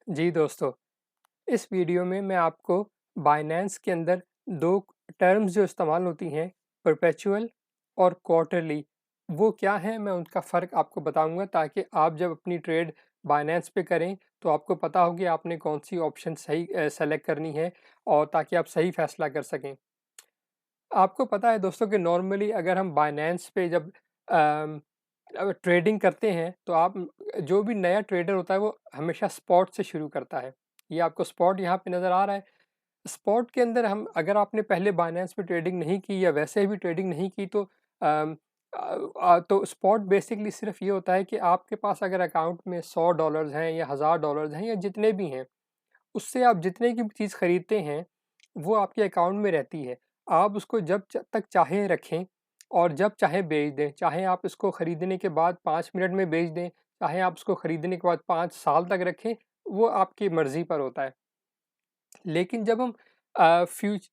जी दोस्तों, इस वीडियो में मैं आपको बाइनेंस के अंदर 2 टर्म्स जो इस्तेमाल होती हैं, परपेचुअल और क्वार्टरली, वो क्या हैं मैं उनका फ़र्क आपको बताऊँगा ताकि आप जब अपनी ट्रेड बाइनेंस पे करें, तो आपको पता हो कि आपने कौन-सी ऑप्शन सही सेलेक्ट करनी है और ताकि आप सही फ़ैसला कर सकें। आपको पता है दोस्तों कि नॉर्मली अगर हम बाइनेंस पे जब अम, ट्रेडिंग करते हैं तो आप जो भी नया ट्रेडर होता है वो हमेशा स्पॉट से शुरू करता है। ये आपको स्पॉट यहाँ पे नज़र आ रहा है। स्पॉट के अंदर हम अगर आपने पहले बाइनेंस पे ट्रेडिंग नहीं की या वैसे भी ट्रेडिंग नहीं की तो तो स्पॉट बेसिकली सिर्फ ये होता है कि आपके पास अगर अकाउंट में $100 हैं या $1000 हैं या जितने भी हैं, उससे आप जितने की भी चीज़ खरीदते हैं, वो आपके अकाउंट में रहती है। आप उसको जब तक चाहें रखें और जब चाहें बेच दें। चाहे आप इसको खरीदने के बाद 5 मिनट में बेच दें, चाहे आप उसको खरीदने के बाद 5 साल तक रखें, वो आपकी मर्ज़ी पर होता है। लेकिन जब हम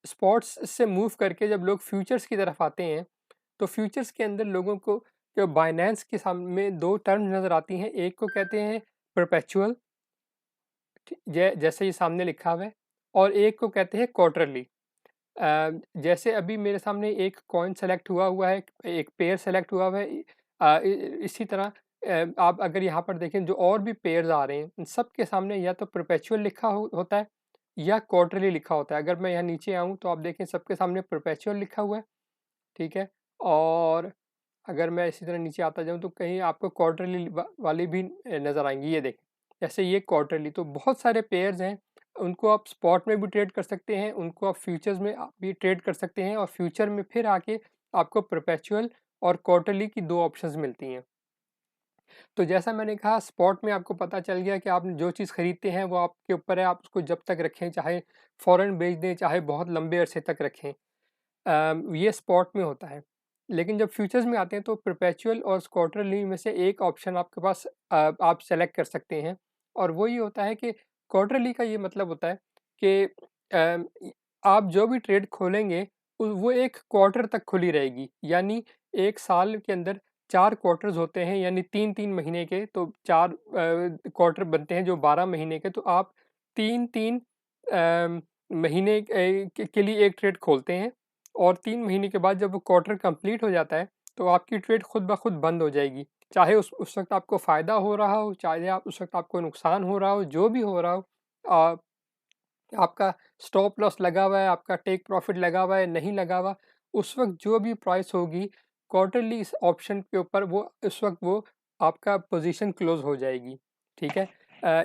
स्पॉट्स से मूव करके जब लोग फ्यूचर्स की तरफ आते हैं, तो फ्यूचर्स के अंदर लोगों को जो बाइनेंस के सामने 2 टर्म नज़र आती हैं। एक को कहते हैं परपेचुअल, जैसे ये सामने लिखा हुआ है, और एक को कहते हैं क्वार्टरली। जैसे अभी मेरे सामने एक कॉइन सेलेक्ट हुआ है, एक पेयर सेलेक्ट हुआ हुआ है। इसी तरह आप अगर यहाँ पर देखें जो और भी पेयर्स आ रहे हैं, उन सब के सामने या तो परपेचुअल लिखा होता है या क्वार्टरली लिखा होता है। अगर मैं यहाँ नीचे आऊँ तो आप देखें सबके सामने परपेचुअल लिखा हुआ है, ठीक है? और अगर मैं इसी तरह नीचे आता जाऊँ तो कहीं आपको क्वार्टरली वाली भी नज़र आएँगी। ये देखें, जैसे ये क्वार्टरली, तो बहुत सारे पेयर्स हैं, उनको आप स्पॉट में भी ट्रेड कर सकते हैं, उनको आप फ्यूचर्स में भी ट्रेड कर सकते हैं और फ्यूचर में फिर आके आपको परपेचुअल और क्वार्टरली की 2 ऑप्शंस मिलती हैं। तो जैसा मैंने कहा, स्पॉट में आपको पता चल गया कि आप जो चीज़ खरीदते हैं वो आपके ऊपर है, आप उसको जब तक रखें, चाहे फ़ौरन बेच दें, चाहे बहुत लंबे अरसे तक रखें। ये स्पॉट में होता है। लेकिन जब फ्यूचर्स में आते हैं तो परपेचुअल और क्वार्टरली में से एक ऑप्शन आपके पास आप सेलेक्ट कर सकते हैं, और वो ये होता है कि क्वार्टरली का ये मतलब होता है कि अम, आप जो भी ट्रेड खोलेंगे वो एक क्वार्टर तक खुली रहेगी। यानी एक साल के अंदर 4 क्वार्टर्स होते हैं, यानी 3-3 महीने के, तो 4 क्वार्टर बनते हैं जो 12 महीने के, तो आप 3-3 महीने के लिए एक ट्रेड खोलते हैं, और 3 महीने के बाद जब वो क्वार्टर कंप्लीट हो जाता है, तो आपकी ट्रेड खुद ब खुद बंद हो जाएगी। चाहे उस वक़्त आपको फ़ायदा हो रहा हो, चाहे आप उस वक़्त आपको नुकसान हो रहा हो, जो भी हो रहा हो, अ, आपका स्टॉप लॉस लगा हुआ है, आपका टेक प्रॉफ़िट लगा हुआ है, नहीं लगा हुआ, उस वक़्त जो भी प्राइस होगी, क्वार्टरली इस ऑप्शन के ऊपर वो उस वक़्त वो आपका पोज़ीशन क्लोज़ हो जाएगी, ठीक है?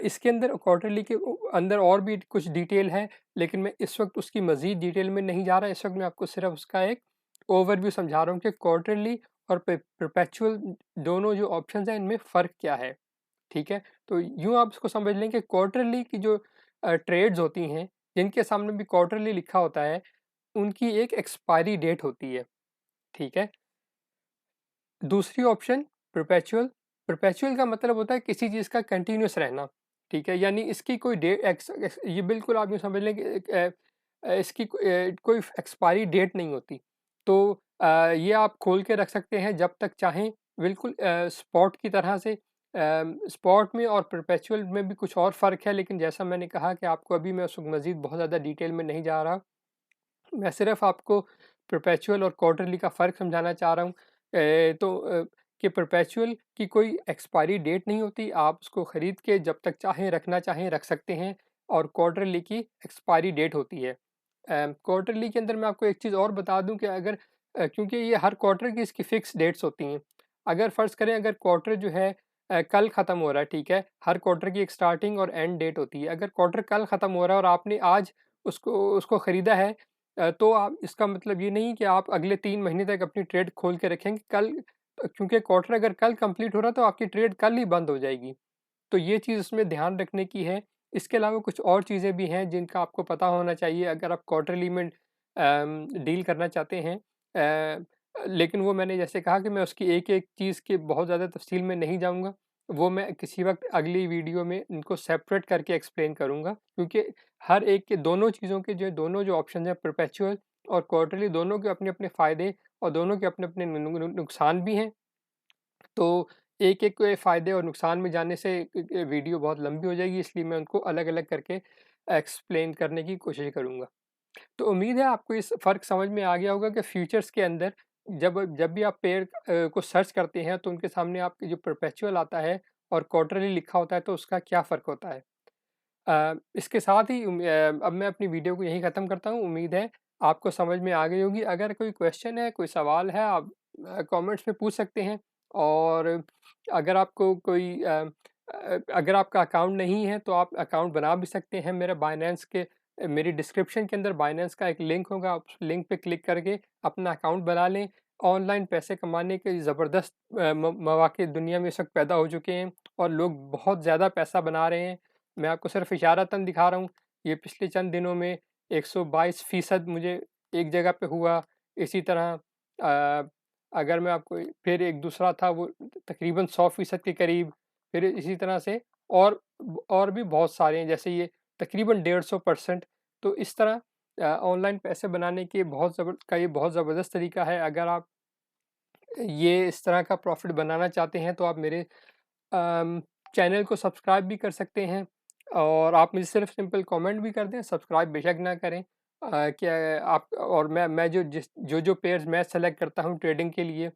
इसके अंदर क्वार्टरली के अंदर और भी कुछ डिटेल है, लेकिन मैं इस वक़्त उसकी मज़ीद डिटेल में नहीं जा रहा। इस वक़्त मैं आपको सिर्फ़ उसका एक ओवरव्यू समझा रहा हूँ कि क्वार्टरली और परपेचुअल दोनों जो ऑप्शंस हैं, इनमें फ़र्क क्या है, ठीक है? तो यूँ आप इसको समझ लें कि क्वार्टरली की जो ट्रेड्स होती हैं, जिनके सामने भी क्वार्टरली लिखा होता है, उनकी एक एक्सपायरी डेट होती है, ठीक है? दूसरी ऑप्शन परपेचुअल। परपेचुअल का मतलब होता है किसी चीज़ का कंटिन्यूअस रहना, ठीक है? यानी इसकी कोई डे एक्स एक्स ये बिल्कुल आप यूँ समझ लें कि इसकी कोई एक्सपायरी डेट नहीं होती। तो ये आप खोल के रख सकते हैं जब तक चाहें, बिल्कुल स्पॉट की तरह से। स्पॉट में और परपेचुअल में भी कुछ और फ़र्क है, लेकिन जैसा मैंने कहा कि आपको अभी मैं उस मज़ीद बहुत ज़्यादा डिटेल में नहीं जा रहा। मैं सिर्फ़ आपको परपेचुअल और क्वार्टरली का फ़र्क समझाना चाह रहा हूँ। कि परपेचुअल की कोई एक्सपायरी डेट नहीं होती, आप उसको खरीद के जब तक चाहें, रखना चाहें रख सकते हैं, और क्वार्टरली की एक्सपायरी डेट होती है। क्वार्टरली के अंदर मैं आपको एक चीज़ और बता दूँ कि अगर क्योंकि ये हर क्वार्टर की इसकी फ़िक्स डेट्स होती हैं। अगर फ़र्ज़ करें, अगर क्वार्टर जो है कल ख़त्म हो रहा है, ठीक है? हर क्वार्टर की एक स्टार्टिंग और एंड डेट होती है। अगर क्वार्टर कल ख़त्म हो रहा है और आपने आज उसको उसको खरीदा है, तो आप इसका मतलब ये नहीं कि आप अगले 3 महीने तक अपनी ट्रेड खोल के रखेंगे। क्योंकि क्वार्टर अगर कल कंप्लीट हो रहा है तो आपकी ट्रेड कल ही बंद हो जाएगी। तो ये चीज़ इसमें ध्यान रखने की है। इसके अलावा कुछ और चीज़ें भी हैं जिनका आपको पता होना चाहिए अगर आप क्वार्टरली में डील करना चाहते हैं। लेकिन वो मैंने जैसे कहा कि मैं उसकी एक-एक चीज़ की बहुत ज़्यादा तफ़सील में नहीं जाऊँगा। वो मैं किसी वक़्त अगली वीडियो में इनको सेपरेट करके एक्सप्लेन करूँगा, क्योंकि हर एक के दोनों चीज़ों के दोनों जो ऑप्शंस हैं, परपेचुअल और क्वार्टरली, दोनों के अपने-अपने फ़ायदे और दोनों के अपने-अपने नुकसान भी हैं। तो एक-एक फ़ायदे और नुकसान में जानने से वीडियो बहुत लंबी हो जाएगी, इसलिए मैं उनको अलग-अलग करके एक्सप्लेन करने की कोशिश करूँगा। तो उम्मीद है आपको इस फ़र्क समझ में आ गया होगा कि फ्यूचर्स के अंदर जब जब भी आप पेड़ को सर्च करते हैं तो उनके सामने आपके जो परपेचुअल आता है और क्वार्टरली लिखा होता है तो उसका क्या फ़र्क होता है। इसके साथ ही अब मैं अपनी वीडियो को यहीं ख़त्म करता हूँ। उम्मीद है आपको समझ में आ गई होगी। अगर कोई क्वेश्चन है, कोई सवाल है, आप कमेंट्स में पूछ सकते हैं। और अगर आपको कोई अगर आपका अकाउंट नहीं है तो आप अकाउंट बना भी सकते हैं। मेरा बायनेंस के मेरी डिस्क्रिप्शन के अंदर बायनेंस का एक लिंक होगा, आप उस लिंक पे क्लिक करके अपना अकाउंट बना लें। ऑनलाइन पैसे कमाने के ज़बरदस्त मौके दुनिया में इस वक़्त पैदा हो चुके हैं और लोग बहुत ज़्यादा पैसा बना रहे हैं। मैं आपको सिर्फ इशारतन दिखा रहा हूँ। ये पिछले चंद दिनों में 122% मुझे एक जगह पे हुआ। इसी तरह अगर मैं आपको फिर एक दूसरा था वो तकरीबन 100% के करीब। फिर इसी तरह से और भी बहुत सारे हैं, जैसे ये तकरीबन 150%। तो इस तरह ऑनलाइन पैसे बनाने के ये बहुत ज़बरदस्त तरीका है। अगर आप ये इस तरह का प्रॉफ़िट बनाना चाहते हैं तो आप मेरे अम, चैनल को सब्सक्राइब भी कर सकते हैं और आप मुझे सिर्फ सिंपल कमेंट भी कर दें, सब्सक्राइब बेशक ना करें। क्या आप और मैं जो पेयर्स मैं सेलेक्ट करता हूँ ट्रेडिंग के लिए,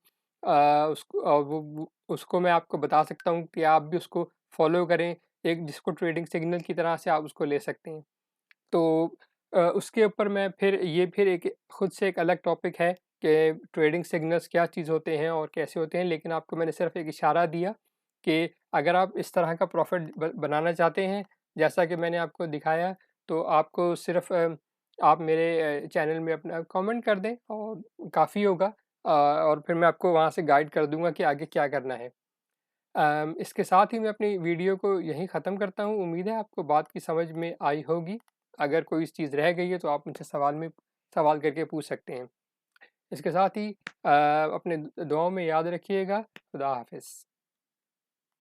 उसको उसको मैं आपको बता सकता हूँ कि आप भी उसको फॉलो करें। एक जिसको ट्रेडिंग सिग्नल की तरह से आप उसको ले सकते हैं। तो उसके ऊपर मैं फिर एक खुद से एक अलग टॉपिक है कि ट्रेडिंग सिग्नल्स क्या चीज़ होते हैं और कैसे होते हैं, लेकिन आपको मैंने सिर्फ एक इशारा दिया कि अगर आप इस तरह का प्रॉफ़िट बनाना चाहते हैं, जैसा कि मैंने आपको दिखाया, तो आपको सिर्फ आप मेरे चैनल में अपना कमेंट कर दें और काफ़ी होगा। और फिर मैं आपको वहाँ से गाइड कर दूँगा कि आगे क्या करना है। इसके साथ ही मैं अपनी वीडियो को यहीं ख़त्म करता हूँ। उम्मीद है आपको बात की समझ में आई होगी। अगर कोई चीज़ रह गई है तो आप मुझसे सवाल करके पूछ सकते हैं। इसके साथ ही अपने दुआओं में याद रखिएगा। खुदा हाफ़िज़।